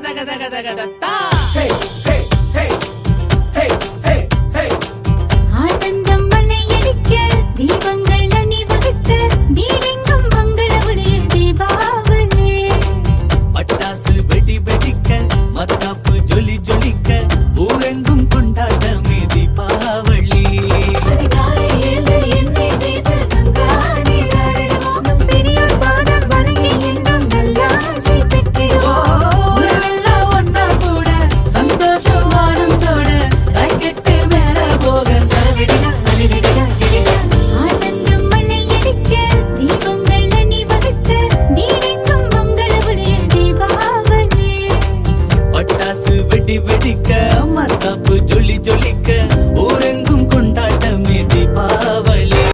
தக Hey, hey, hey, hey, hey, hey. ஆனந்தம் மலையடிக்க தீபங்கள் அணிவகுக்க வீடெங்கும் மங்கள ஒளியில் தீபாவளி பட்டாசு வெடி வெடிக்க மத்தாப்பு ஜொலி ஜொலிக்க ஊரெங்கும் கொண்டாட்டமே தீபாவளி அதிகாலையில் என்னை தேய்த்து கங்காணி ஆடிடுவோம் நம் பெரியோர் பாதம் வணங்கி இன்னும் நல்லாசை பெற்றிடுவோம் உறவெல்லாம் ஒன்னா கூட சந்தோஷம் ஆனந்தோட ராக்கெட்டு மேல போக சரவிடினா ஆனந்தம் மலையடிக்க தீபங்கள் அணிவகுக்க வீடெங்கும் மங்கள ஒளியில் தீபாவளி பட்டாசு வெடி வெடிக்க மத்தாப்பு ஜொலி ஜொலிக்க